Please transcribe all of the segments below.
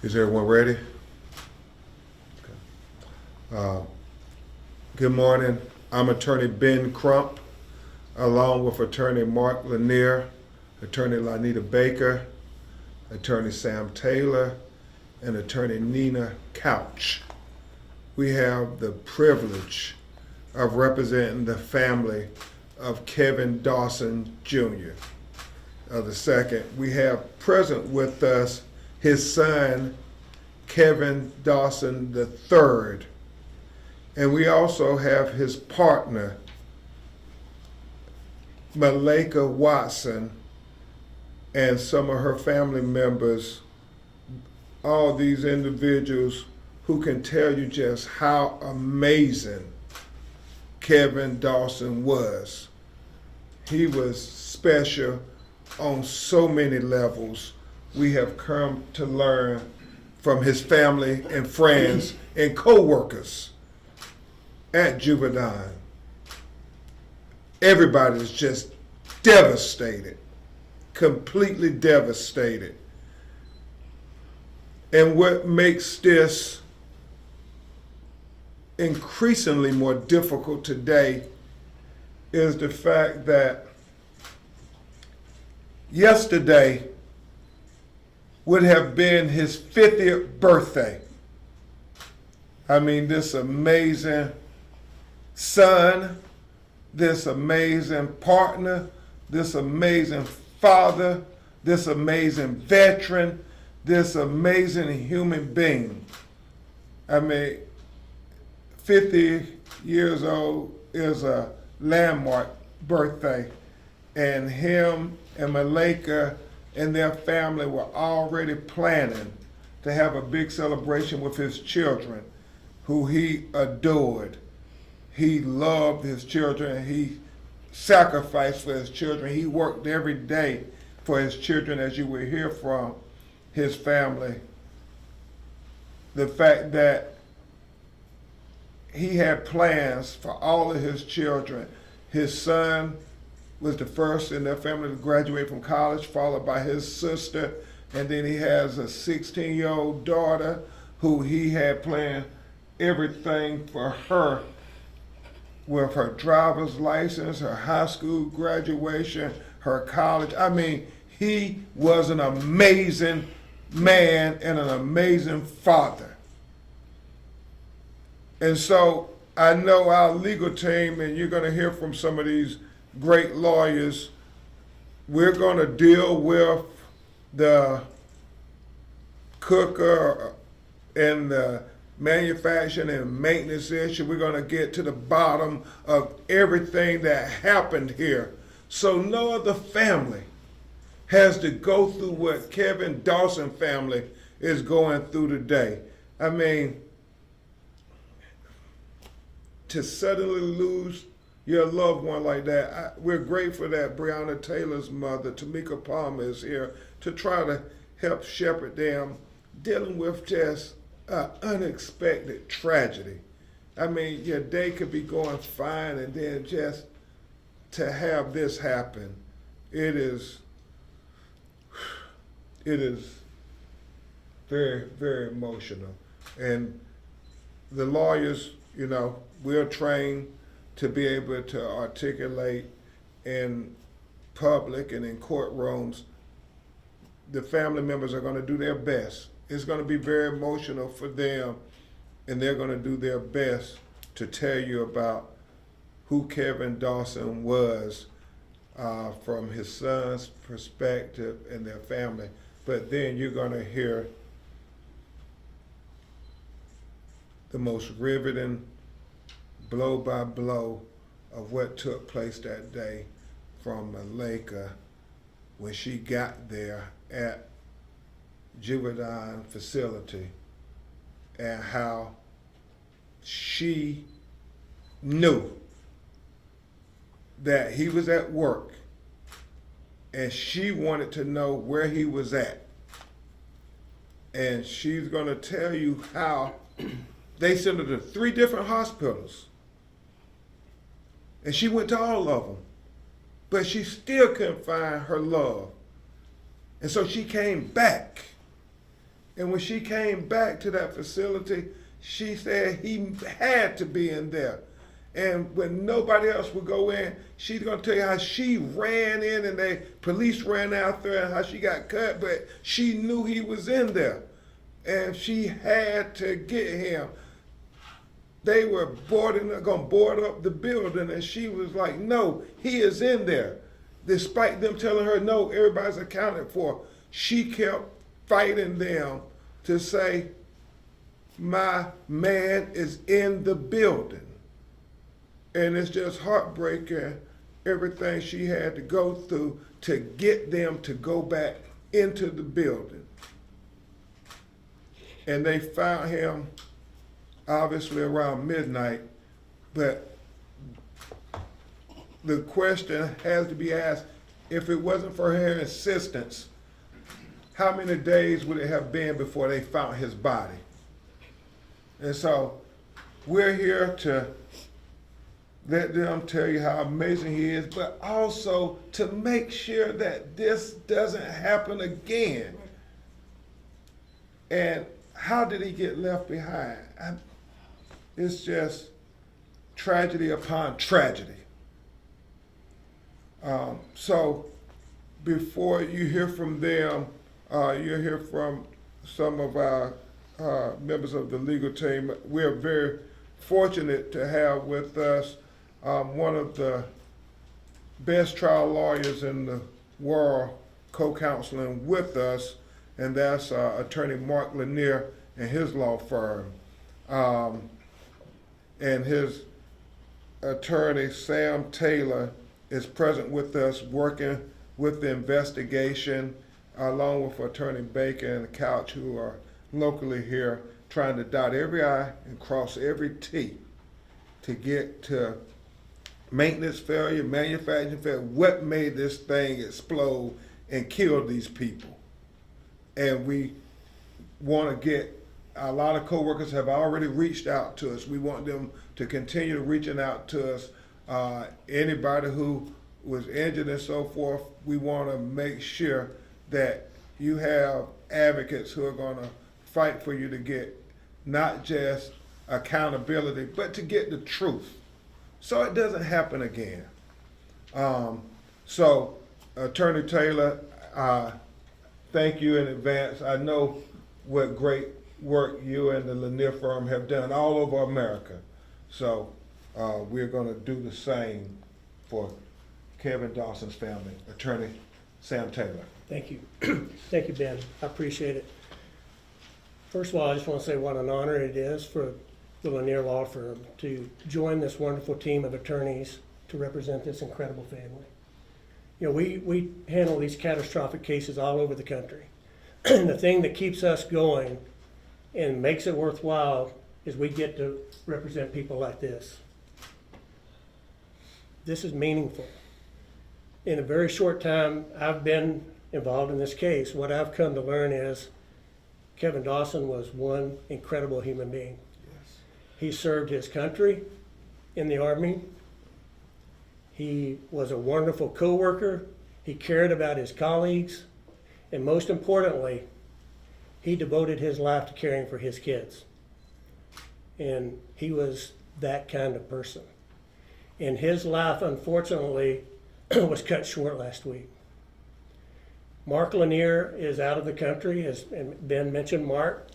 Is everyone ready? Good morning. I'm Attorney Ben Crump, along with Attorney Mark Lanier, Attorney Lonita Baker, Attorney Sam Taylor, and Attorney Nina Couch. We have the privilege of representing the family of Kevens Dawson Jr. The second. We have present with us his son, Kevens Dawson III. And we also have his partner, Malika Watson, and some of her family members, all these individuals who can tell you just how amazing Kevens Dawson was. He was special on so many levels. We have come to learn from his family and friends and co-workers at Givaudan. Everybody is just devastated, completely devastated. And what makes this increasingly more difficult today is the fact that yesterday would have been his 50th birthday. I mean, this amazing son, this amazing partner, this amazing father, this amazing veteran, this amazing human being. I mean, 50 years old is a landmark birthday, and him and Malika and their family were already planning to have a big celebration with his children, who he adored. He loved his children. He sacrificed for his children. He worked every day for his children, as you will hear from his family. The fact that he had plans for all of his children. His son was the first in their family to graduate from college, followed by his sister, and then he has a 16-year-old daughter who he had planned everything for her, with her driver's license, her high school graduation, her college. I mean, he was an amazing man and an amazing father. And so I know our legal team, and you're going to hear from some of these great lawyers, we're going to deal with the cooker and the manufacturing and maintenance issue. We're going to get to the bottom of everything that happened here. So no other family has to go through what Kevens Dawson family is going through today. I mean, to suddenly lose your loved one like that, we're grateful that Breonna Taylor's mother, Tamika Palmer, is here to try to help shepherd them dealing with just unexpected tragedy. I mean, your day could be going fine, and then just to have this happen, it is very, very emotional. And the lawyers, you know, we're trained to be able to articulate in public and in courtrooms. The family members are going to do their best. It's going to be very emotional for them, and they're going to do their best to tell you about who Kevens Dawson was from his son's perspective and their family. But then you're going to hear the most riveting blow by blow of what took place that day from Malika when she got there at Givaudan facility, and how she knew that he was at work, and she wanted to know where he was at. And she's going to tell you how they sent her to 3 different hospitals, and she went to all of them, but she still couldn't find her love. And so she came back, And when she came back to that facility, she said he had to be in there. And when nobody else would go in, she's gonna tell you how she ran in and the police ran out there and how she got cut, but she knew he was in there. And she had to get him. They were gonna board up the building, and she was like, no, he is in there. Despite them telling her, no, everybody's accounted for, she kept fighting them to say, my man is in the building. And it's just heartbreaking, everything she had to go through to get them to go back into the building. And they found him obviously around midnight, but the question has to be asked, if it wasn't for her insistence, how many days would it have been before they found his body? And so we're here to let them tell you how amazing he is, but also to make sure that this doesn't happen again. And how did he get left behind? It's just tragedy upon tragedy. So before you hear from them, you'll hear from some of our members of the legal team. We're very fortunate to have with us one of the best trial lawyers in the world co-counseling with us, and that's attorney Mark Lanier and his law firm. And his attorney Sam Taylor is present with us working with the investigation, along with attorney Baker and Couch, who are locally here trying to dot every I and cross every T to get to maintenance failure, manufacturing failure, what made this thing explode and kill these people. And we want to get, a lot of coworkers have already reached out to us. We want them to continue reaching out to us. Anybody who was injured and so forth, we want to make sure that you have advocates who are going to fight for you to get not just accountability, but to get the truth, so it doesn't happen again. So, Attorney Taylor, thank you in advance. I know what great work you and the Lanier firm have done all over America. So we're going to do the same for Kevens Dawson's family. Attorney Sam Taylor. Thank you. Thank you, Ben. I appreciate it. First of all, I just want to say what an honor it is for the Lanier Law Firm to join this wonderful team of attorneys to represent this incredible family. You know, we handle these catastrophic cases all over the country. And the thing that keeps us going and makes it worthwhile is we get to represent people like this. This is meaningful. In a very short time I've been involved in this case, what I've come to learn is Kevens Dawson was one incredible human being. Yes. He served his country in the Army. He was a wonderful co-worker. He cared about his colleagues. And most importantly, he devoted his life to caring for his kids. And he was that kind of person. And his life, unfortunately, was cut short last week. Mark Lanier is out of the country, as Ben mentioned. Mark,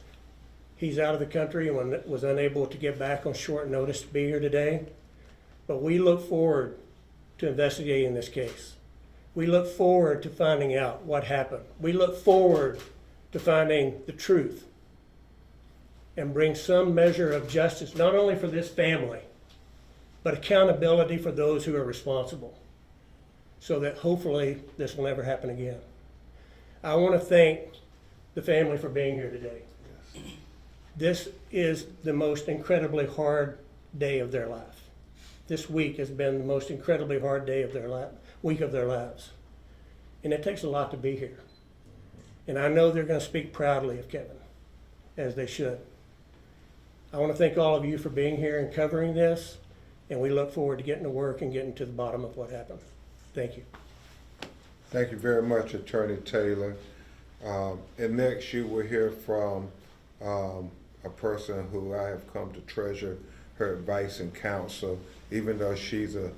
he's out of the country and was unable to get back on short notice to be here today. But we look forward to investigating this case. We look forward to finding out what happened. We look forward to finding the truth and bring some measure of justice, not only for this family, but accountability for those who are responsible, so that hopefully this will never happen again. I want to thank the family for being here today. Yes. This is the most incredibly hard day of their life. This week has been the most incredibly hard day of their week of their lives. And it takes a lot to be here. And I know they're going to speak proudly of Kevin, as they should. I want to thank all of you for being here and covering this, and we look forward to getting to work and getting to the bottom of what happened. Thank you. Thank you very much, Attorney Taylor. And next you will hear from a person who I have come to treasure her advice and counsel. Even though she's a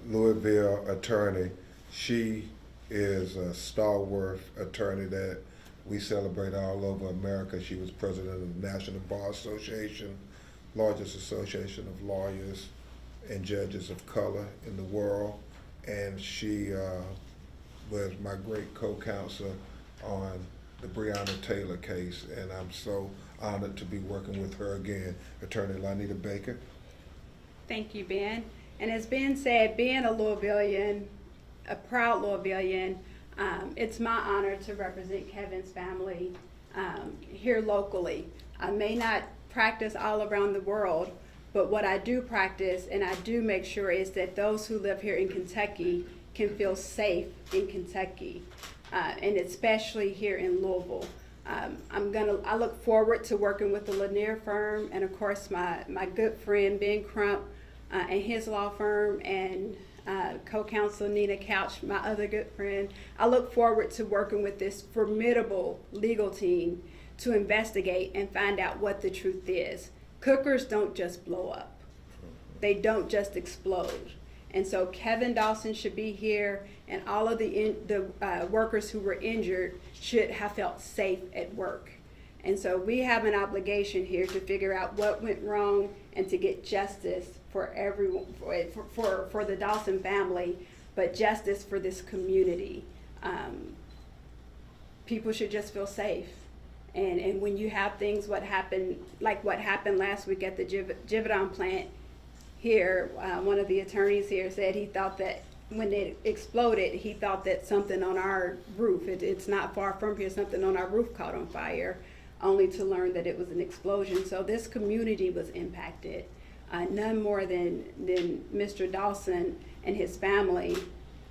Louisville attorney, she is a stalwart attorney that we celebrate all over America. She was president of the National Bar Association, largest association of lawyers and judges of color in the world. And she was my great co-counsel on the Breonna Taylor case. And I'm so honored to be working with her again, Attorney Lonita Baker. Thank you, Ben. And as Ben said, being a Louisvillian, a proud Louisvillian, it's my honor to represent Kevin's family here locally. I may not practice all around the world, but what I do practice and I do make sure is that those who live here in Kentucky can feel safe in Kentucky, and especially here in Louisville. I look forward to working with the Lanier firm and of course my good friend Ben Crump and his law firm, and co-counsel Nina Couch, my other good friend. I look forward to working with this formidable legal team to investigate and find out what the truth is. Cookers don't just blow up. They don't just explode. And so Kevens Dawson should be here, and all of the workers who were injured should have felt safe at work. And so we have an obligation here to figure out what went wrong and to get justice for everyone, for the Dawson family, but justice for this community. People should just feel safe. And when you have things like what happened last week at the Givaudan plant here, one of the attorneys here said he thought that when it exploded, he thought that something on our roof, it's not far from here, something on our roof caught on fire, only to learn that it was an explosion. So this community was impacted, none more than Mr. Dawson and his family.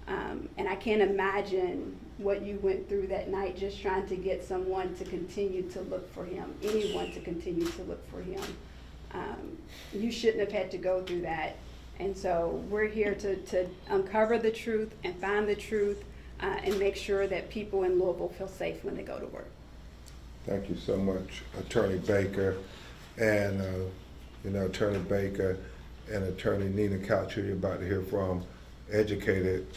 And I can't imagine what you went through that night just trying to get someone to continue to look for him, anyone to continue to look for him. You shouldn't have had to go through that. And so we're here to uncover the truth and find the truth and make sure that people in Louisville feel safe when they go to work. Thank you so much, Attorney Baker. And Attorney Baker and Attorney Nina Couch, who you're about to hear from, educated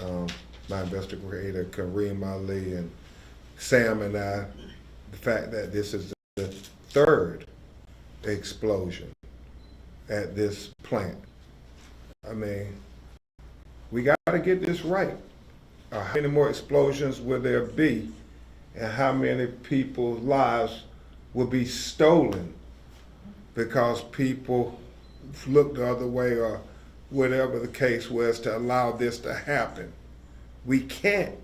my investigator Kareem Ali and Sam and I, the fact that this is the third explosion at this plant. I mean, we got to get this right. How many more explosions will there be, and how many people's lives will be stolen because people look the other way or whatever the case was to allow this to happen? We can't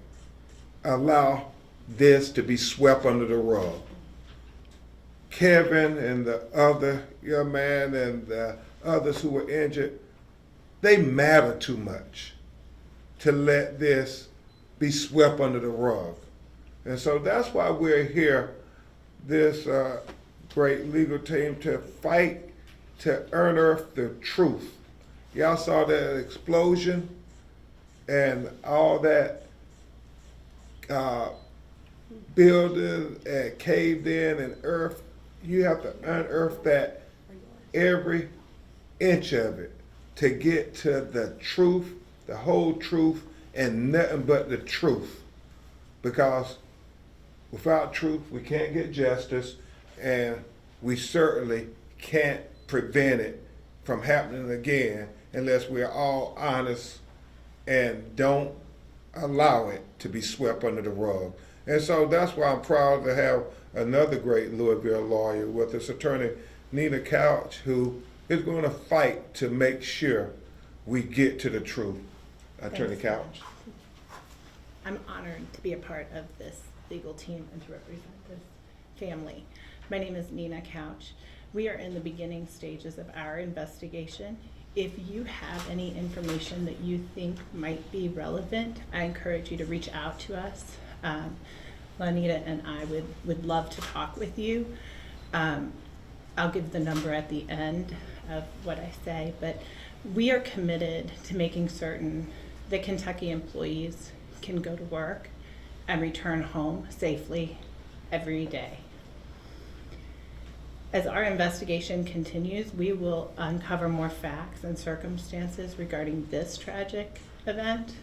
allow this to be swept under the rug. Kevin and the other young man and the others who were injured, they matter too much to let this be swept under the rug. And so that's why we're here, this great legal team, to fight to unearth the truth. Y'all saw that explosion and all that building and caved in and earth. You have to unearth that, every inch of it, to get to the truth, the whole truth, and nothing but the truth. Because without truth, we can't get justice, and we certainly can't prevent it from happening again unless we're all honest and don't allow it to be swept under the rug. And so that's why I'm proud to have another great Louisville lawyer with us, Attorney Nina Couch, who is going to fight to make sure we get to the truth. Attorney Couch. I'm honored to be a part of this legal team and to represent this family. My name is Nina Couch. We are in the beginning stages of our investigation. If you have any information that you think might be relevant, I encourage you to reach out to us. Lonita and I would love to talk with you. I'll give the number at the end of what I say, but we are committed to making certain that Kentucky employees can go to work and return home safely every day. As our investigation continues, we will uncover more facts and circumstances regarding this tragic event.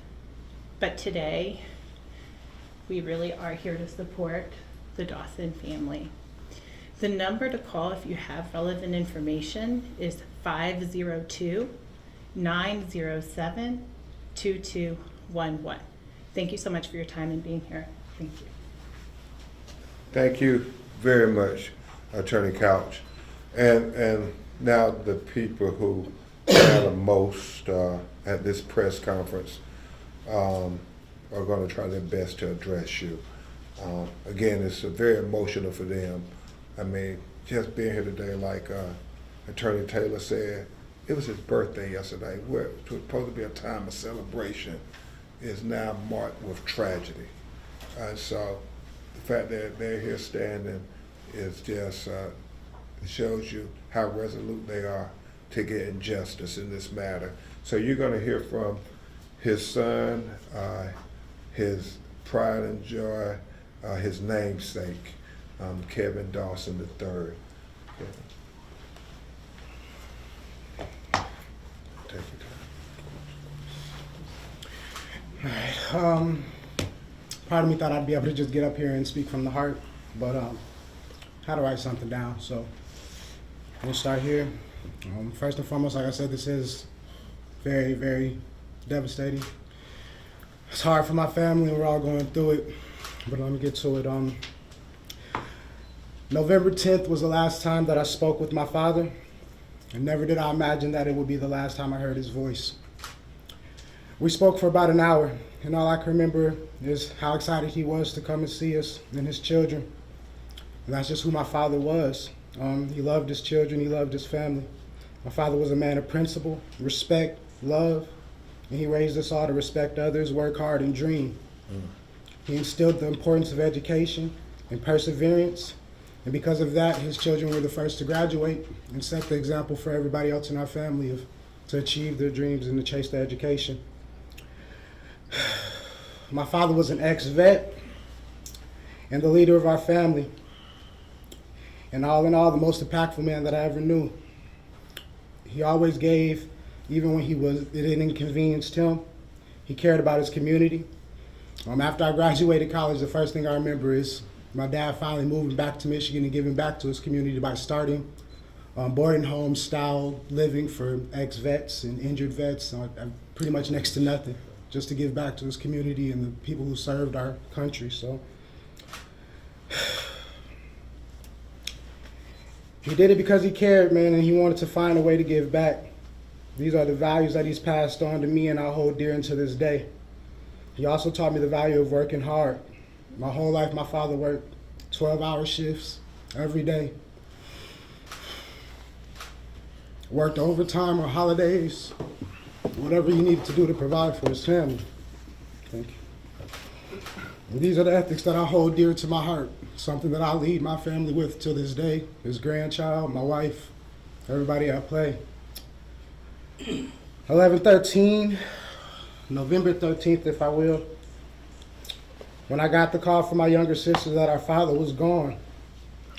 But today, we really are here to support the Dawson family. The number to call if you have relevant information is 502-907-2211. Thank you so much for your time and being here. Thank you. Thank you very much, Attorney Couch. And now the people who matter most at this press conference are going to try their best to address you. Again, it's very emotional for them. I mean, just being here today, like Attorney Taylor said, it was his birthday yesterday. Where it was supposed to be a time of celebration is now marked with tragedy. So the fact that they're here standing is just, it shows you how resolute they are to get justice in this matter. So you're going to hear from his son, his pride and joy, his namesake, Kevens Dawson Jr. Take your time. All right. Part of me thought I'd be able to just get up here and speak from the heart, but had to write something down. So we'll start here. First and foremost, like I said, this is very, very devastating. It's hard for my family. We're all going through it, but let me get to it. November 10th was the last time that I spoke with my father, and never did I imagine that it would be the last time I heard his voice. We spoke for about an hour, and all I can remember is how excited he was to come and see us and his children. And that's just who my father was. He loved his children, he loved his family. My father was a man of principle, respect, love, and he raised us all to respect others, work hard, and dream. He instilled the importance of education and perseverance, and because of that, his children were the first to graduate and set the example for everybody else in our family to achieve their dreams and to chase their education. My father was an ex-vet and the leader of our family, and all in all, the most impactful man that I ever knew. He always gave, even when it inconvenienced him. He cared about his community. After I graduated college, the first thing I remember is my dad finally moving back to Michigan and giving back to his community by starting boarding home style living for ex-vets and injured vets, pretty much next to nothing, just to give back to his community and the people who served our country. So he did it because he cared, man, and he wanted to find a way to give back. These are the values that he's passed on to me and I hold dear unto this day. He also taught me the value of working hard. My whole life, my father worked 12-hour shifts every day. Worked overtime or holidays, whatever he needed to do to provide for his family. Thank you. And these are the ethics that I hold dear to my heart, something that I lead my family with to this day, his grandchild, my wife, everybody I play. 11/13, November 13th, if I will. When I got the call from my younger sister that our father was gone,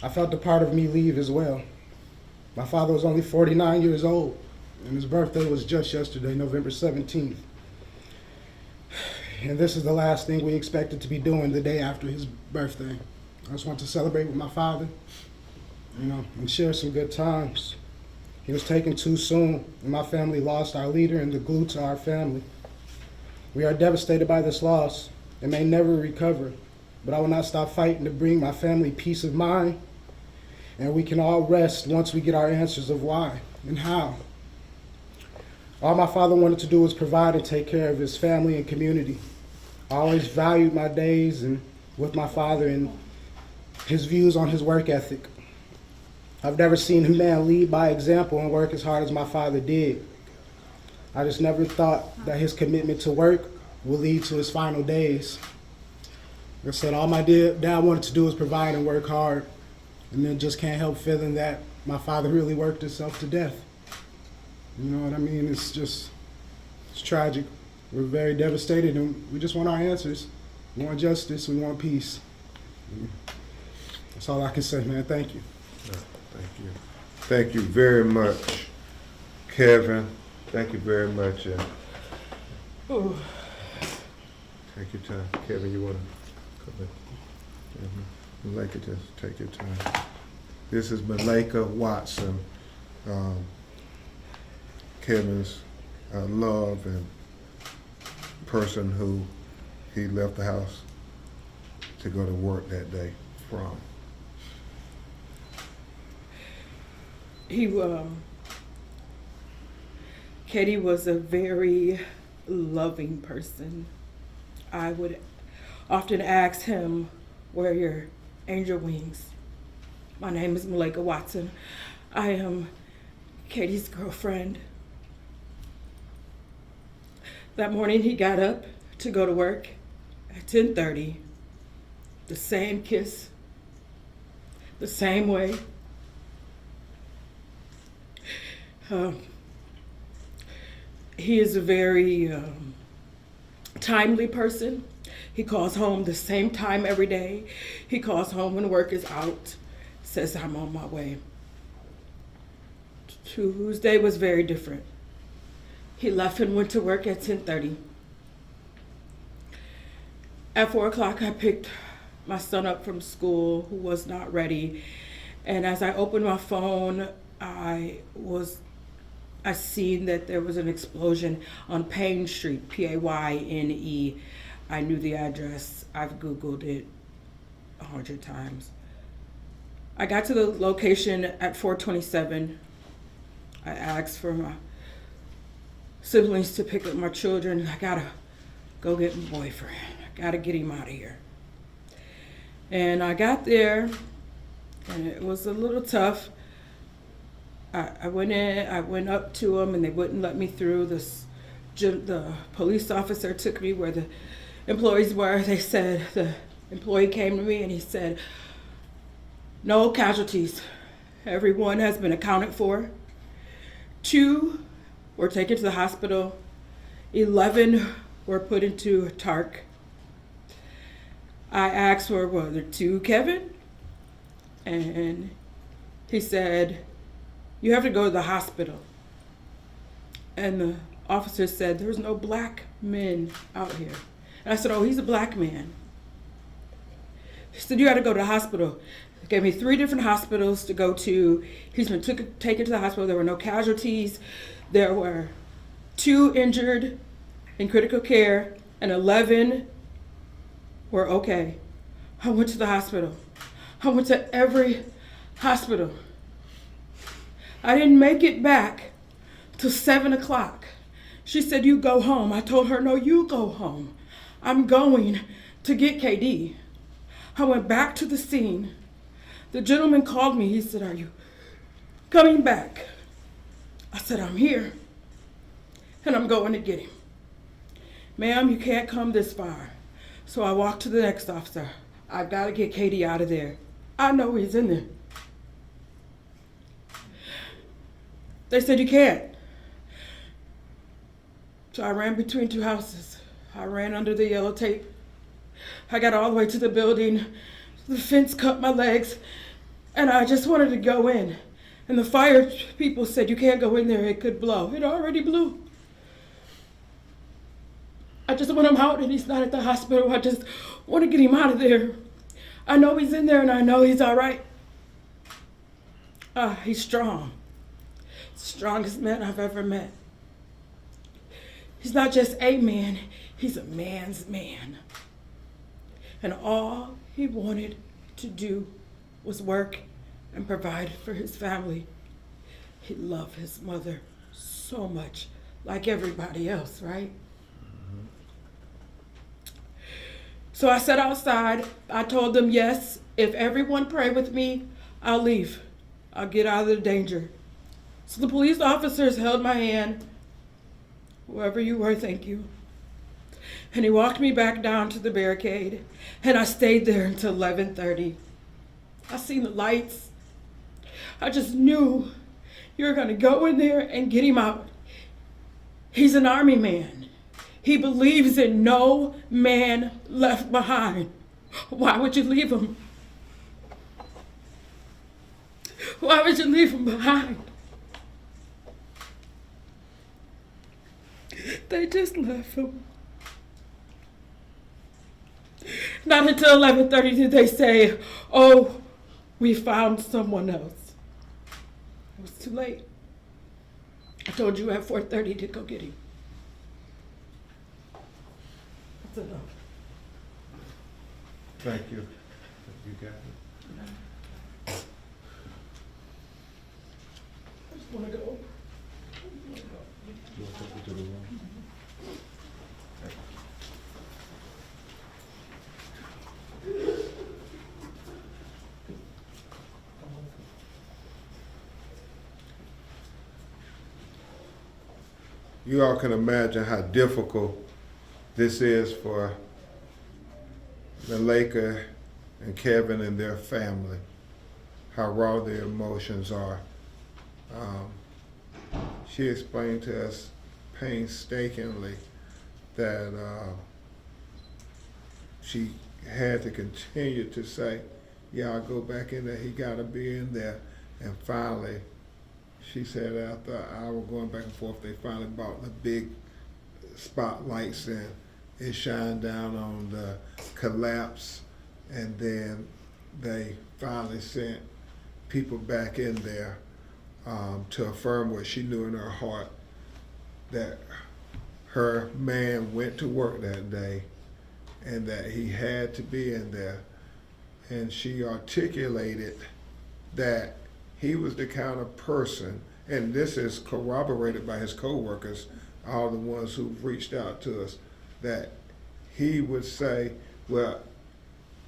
I felt a part of me leave as well. My father was only 49 years old, and his birthday was just yesterday, November 17th. And this is the last thing we expected to be doing the day after his birthday. I just want to celebrate with my father, and share some good times. He was taken too soon, and my family lost our leader and the glue to our family. We are devastated by this loss and may never recover, but I will not stop fighting to bring my family peace of mind, and we can all rest once we get our answers of why and how. All my father wanted to do was provide and take care of his family and community. I always valued my days and with my father and his views on his work ethic. I've never seen a man lead by example and work as hard as my father did. I just never thought that his commitment to work would lead to his final days. Like I said, all my dad wanted to do was provide and work hard, and then just can't help feeling that my father really worked himself to death. You know what I mean? It's tragic. We're very devastated, and we just want our answers. We want justice. We want peace. That's all I can say, man. Thank you. Thank you. Thank you very much, Kevin. Thank you very much. Take your time. Kevin, you want to come in? Malika, just take your time. This is Malika Watson, Kevin's love and person who he left the house to go to work that day from. Katie was a very loving person. I would often ask him, "Where are your angel wings?" My name is Malika Watson. I am Katie's girlfriend. That morning he got up to go to work at 10:30. The same kiss, the same way. He is a very timely person. He calls home the same time every day. He calls home when work is out, says I'm on my way. Tuesday was very different. He left and went to work at 10:30. At 4 o'clock, I picked my son up from school who was not ready. And as I opened my phone, I seen that there was an explosion on Payne Street, Payne. I knew the address. I've Googled it 100 times. I got to the location at 427. I asked for my siblings to pick up my children. I gotta go get my boyfriend. I gotta get him out of here. And I got there, and it was a little tough. I went in, I went up to them, and they wouldn't let me through. The police officer took me where the employees were. They said, the employee came to me and he said, "No casualties. Everyone has been accounted for. 2 were taken to the hospital. 11 were put into TARC." I asked for, were there 2, Kevin? And he said, "You have to go to the hospital." And the officer said, "There's no black men out here." And I said, "Oh, he's a black man." He said, "You got to go to the hospital." He gave me 3 different hospitals to go to. He's been taken to the hospital. There were no casualties. There were 2 injured in critical care, and 11 were okay. I went to the hospital. I went to every hospital. I didn't make it back till 7 o'clock. She said, "You go home." I told her, "No, you go home. I'm going to get KD." I went back to the scene. The gentleman called me. He said, "Are you coming back?" I said, "I'm here, and I'm going to get him." "Ma'am, you can't come this far." So I walked to the next officer. "I've got to get KD out of there. I know he's in there." They said, "You can't." So I ran between 2 houses. I ran under the yellow tape. I got all the way to the building. The fence cut my legs, and I just wanted to go in. And the fire people said, "You can't go in there, it could blow." It already blew. I just want him out, and he's not at the hospital. I just want to get him out of there. I know he's in there, and I know he's all right. He's strong. Strongest man I've ever met. He's not just a man, he's a man's man. And all he wanted to do was work and provide for his family. He loved his mother so much, like everybody else, right? So I sat outside. I told them, yes, if everyone pray with me, I'll leave. I'll get out of the danger. So the police officers held my hand. "Whoever you were, thank you." And he walked me back down to the barricade, and I stayed there until 11:30. I seen the lights. I just knew you're gonna go in there and get him out. He's an army man. He believes in no man left behind. Why would you leave him? Why would you leave him behind? They just left him. Not until 11:30 did they say, oh, we found someone else. It was too late. I told you at 4:30 to go get him. That's enough. Thank you. You got it. I just want to go. You want to take it to the room? You all can imagine how difficult this is for Malika and Kevin and their family, how raw their emotions are. She explained to us painstakingly that she had to continue to say, yeah, I'll go back in there, he gotta be in there. And finally, she said after an hour going back and forth, they finally bought the big spotlights and it shined down on the collapse, and then they finally sent people back in there to affirm what she knew in her heart, that her man went to work that day and that he had to be in there. And she articulated that he was the kind of person, and this is corroborated by his co-workers, all the ones who've reached out to us, that he would say, well,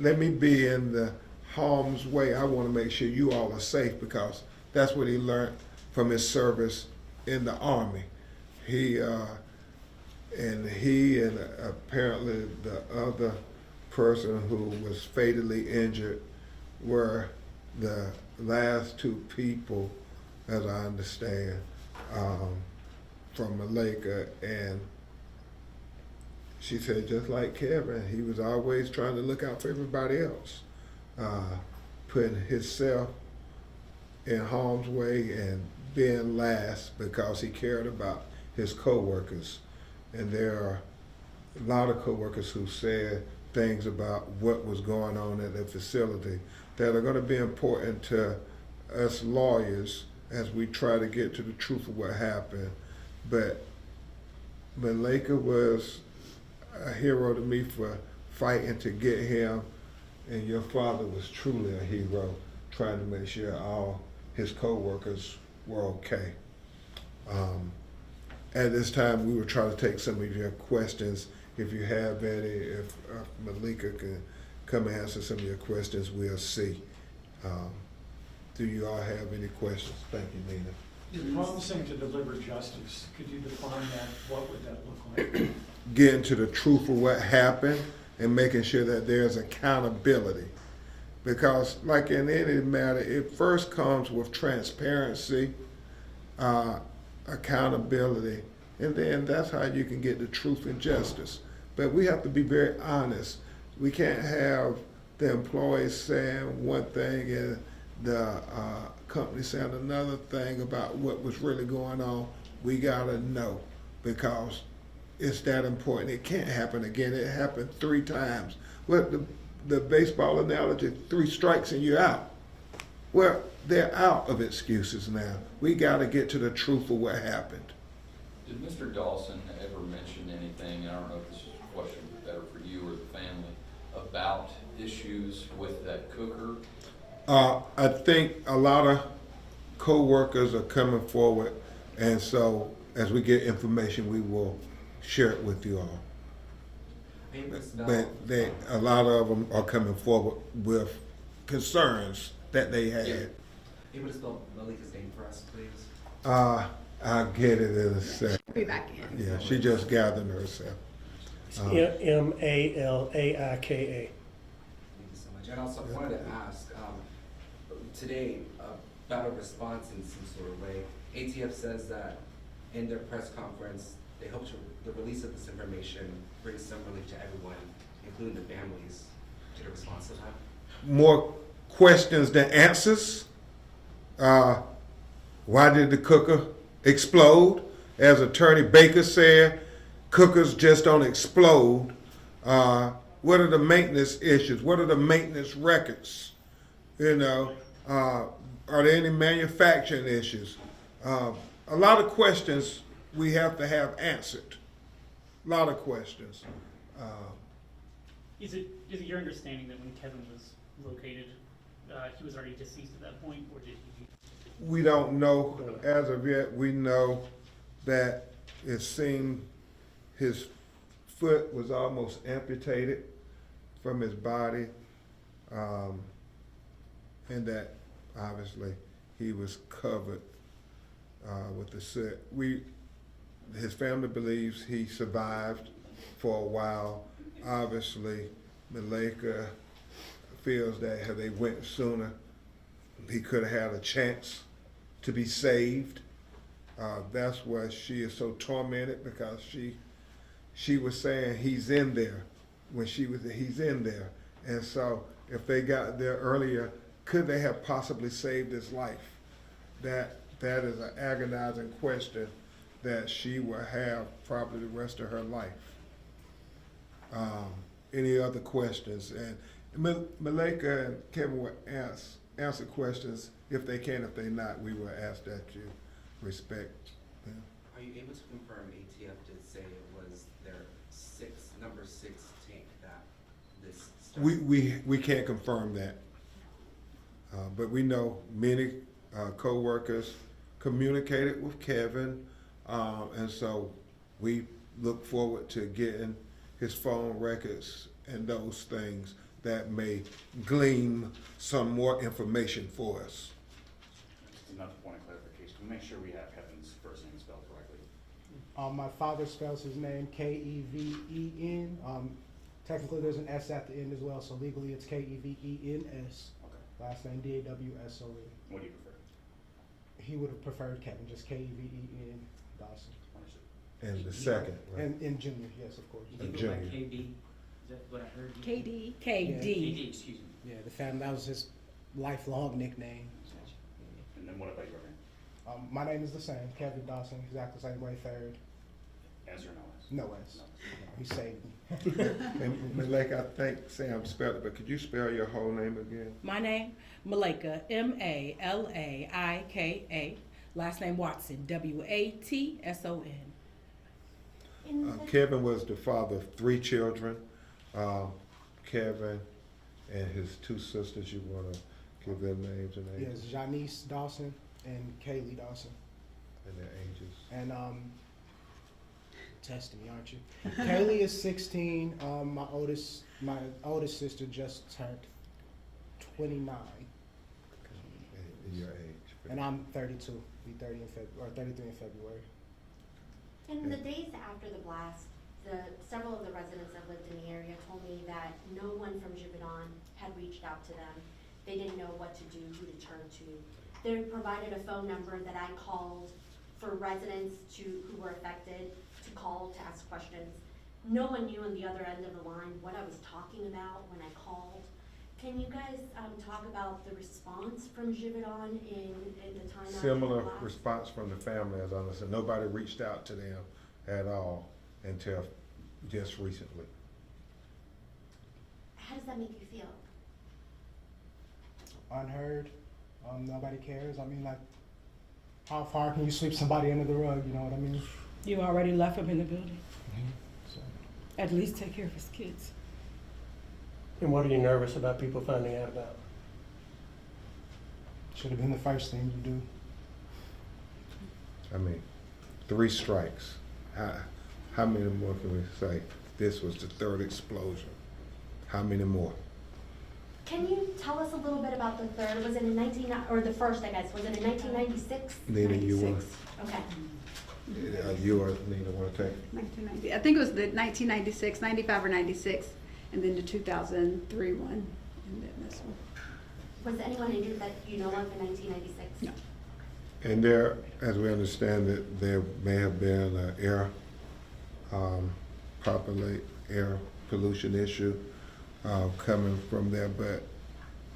let me be in the harm's way. I want to make sure you all are safe, because that's what he learned from his service in the Army. He and apparently the other person who was fatally injured were the last two people, as I understand, from Malika. And she said, just like Kevin, he was always trying to look out for everybody else, putting himself in harm's way and being last because he cared about his co-workers. And there are a lot of co-workers who said things about what was going on at the facility that are going to be important to us lawyers as we try to get to the truth of what happened. But Malika was a hero to me for fighting to get him, and your father was truly a hero, trying to make sure all his co-workers were okay. At this time, we will try to take some of your questions. If you have any, if Malika can come and answer some of your questions, we'll see. Do you all have any questions? Thank you, Nina. You're promising to deliver justice. Could you define that? What would that look like? Getting to the truth of what happened and making sure that there's accountability. Because like in any matter, it first comes with transparency, accountability, and then that's how you can get the truth and justice. But we have to be very honest. We can't have the employees saying one thing and the company saying another thing about what was really going on. We gotta know, because it's that important. It can't happen again. It happened 3 times. Well, the baseball analogy, 3 strikes and you're out. Well, they're out of excuses now. We gotta get to the truth of what happened. Did Mr. Dawson ever mention anything, I don't know if this is a question better for you or the family, about issues with that cooker? I think a lot of co-workers are coming forward, and so as we get information, we will share it with you all. But a lot of them are coming forward with concerns that they had. Able to spell Malika's name for us, please? I'll get it in a second. Be back in. Yeah, she just gathered herself. M-A-L-A-I-K-A. Thank you so much. And also, I wanted to ask, today, about a response in some sort of way. ATF says that in their press conference, they hope the release of this information brings some relief to everyone, including the families. Get a response to that? More questions than answers. Why did the cooker explode? As Attorney Baker said, cookers just don't explode. What are the maintenance issues? What are the maintenance records? You know, are there any manufacturing issues? A lot of questions we have to have answered. A lot of questions. Is it your understanding that when Kevin was located, he was already deceased at that point, or did he? We don't know as of yet. We know that it seemed his foot was almost amputated from his body, and that obviously he was covered with the soot. His family believes he survived for a while. Obviously, Malika feels that had they went sooner, he could have had a chance to be saved. That's why she is so tormented, because she was saying he's in there when he's in there. And so if they got there earlier, could they have possibly saved his life? That is an agonizing question that she will have probably the rest of her life. Any other questions? And Malika and Kevin will answer questions if they can. If they not, we will ask that you respect them. Are you able to confirm ATF did say it was their number 6 tank that this started? We can't confirm that, but we know many co-workers communicated with Kevin, and so we look forward to getting his phone records and those things that may glean some more information for us. Just another point of clarification. We make sure we have Kevin's first name spelled correctly. My father spells his name Keven. Technically, there's an S at the end as well, so legally it's Kevens. Okay. Last name Dawson. What do you prefer? He would have preferred Kevin, just Keven Dawson. Understood. And the second, right? And Junior, yes, of course. And Junior. KB? Is that what I heard? KD. KD, excuse me. Yeah, the family, that was his lifelong nickname. And then what about your name? My name is the same, Kevin Dawson, exactly the same way, third. S or no S? No S. No, he saved me. And Malika, I think Sam spelled it, but could you spell your whole name again? My name, Malika, Malaika. Last name Watson, Watson. Kevin was the father of 3 children. Kevin and his 2 sisters, you want to give their names and Yes, ages? Janice Dawson and Kaylee Dawson. And their ages. And testing me, aren't you? Kaylee is 16. My oldest sister just turned 29, And your age. and I'm 32. Be 30 in February, or 33 in February. In the days after the blast, several of the residents that lived in the area told me that no one from Givaudan had reached out to them. They didn't know what to do, who to turn to. They provided a phone number that I called for residents who were affected to call to ask questions. No one knew on the other end of the line what I was talking about when I called. Can you guys talk about the response from Givaudan in the time after the Similar blast? response from the family, as I understand. Nobody reached out to them at all until just recently. How does that make you feel? Unheard. Nobody cares. I mean, like, how far can you sweep somebody under the rug? You know what I mean? You already left him in the building. So, At least take care of his kids. And what are you nervous about people finding out about? should have been the first thing you do. I mean, 3 strikes. How many more can we say? This was the 3rd explosion. How many more? Can you tell us a little bit about the third? Was it in the first, I guess, was it in 1996? Nina, you want? Okay. You or Nina want to take? 1990. I think it was the 1996, 95 or 96, and then the 2003 one, and then this one. Was anyone injured that you know of in 1996? No. And there, as we understand it, there may have been an air probably air pollution issue coming from there. But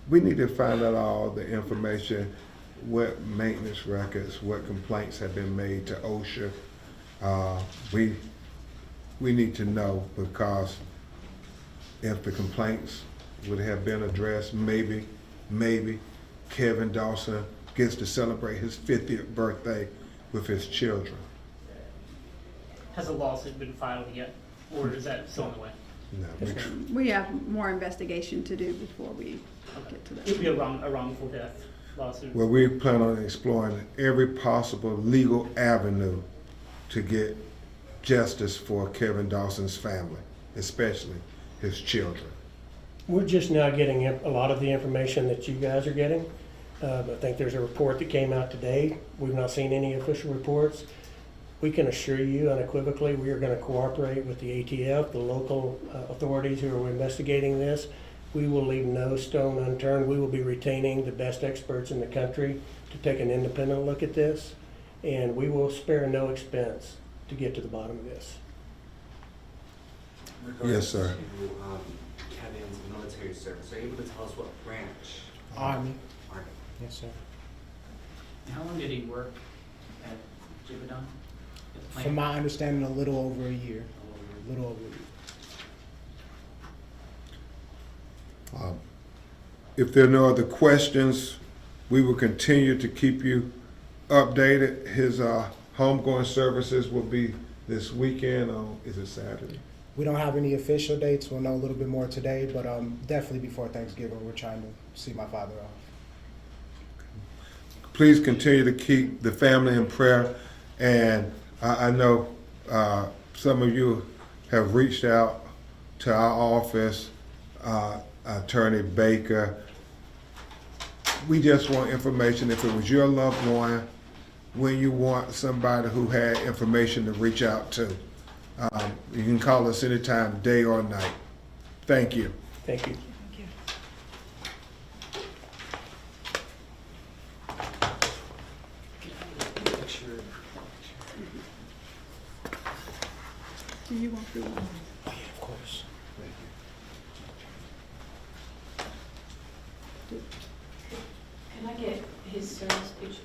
we need to find out all the information, what maintenance records, what complaints have been made to OSHA. We need to know, because if the complaints would have been addressed, maybe Kevin Dawson gets to celebrate his 50th birthday with his children. Has a lawsuit been filed yet, or is that still on the way? No, We have more investigation to do before we get to It would that. be a wrongful death lawsuit. Well, we plan on exploring every possible legal avenue to get justice for Kevin Dawson's family, especially his children. We're just now getting a lot of the information that you guys are getting. I think there's a report that came out today. We've not seen any official reports. We can assure you unequivocally, we are going to cooperate with the ATF, the local authorities who are investigating this. We will leave no stone unturned. We will be retaining the best experts in the country to take an independent look at this, and we will spare no expense to get to the bottom of this. Yes, sir. To, Kevin's military service, are you able to tell us what branch? Army. Army. Yes, sir. How long did he work at Givaudan? From my understanding, a little over a year. A little over a year. If there are no other questions, we will continue to keep you updated. His homegoing services will be this weekend, or is it Saturday? We don't have any official dates. We'll know a little bit more today, but definitely before Thanksgiving, we're trying to see my father off. Please continue to keep the family in prayer. And I know some of you have reached out to our office, Attorney Baker. We just want information. If it was your loved one, when you want somebody who had information to reach out to, you can call us anytime, day or night. Thank you. Thank you. Do you want the? Of course. Can I get his service picture?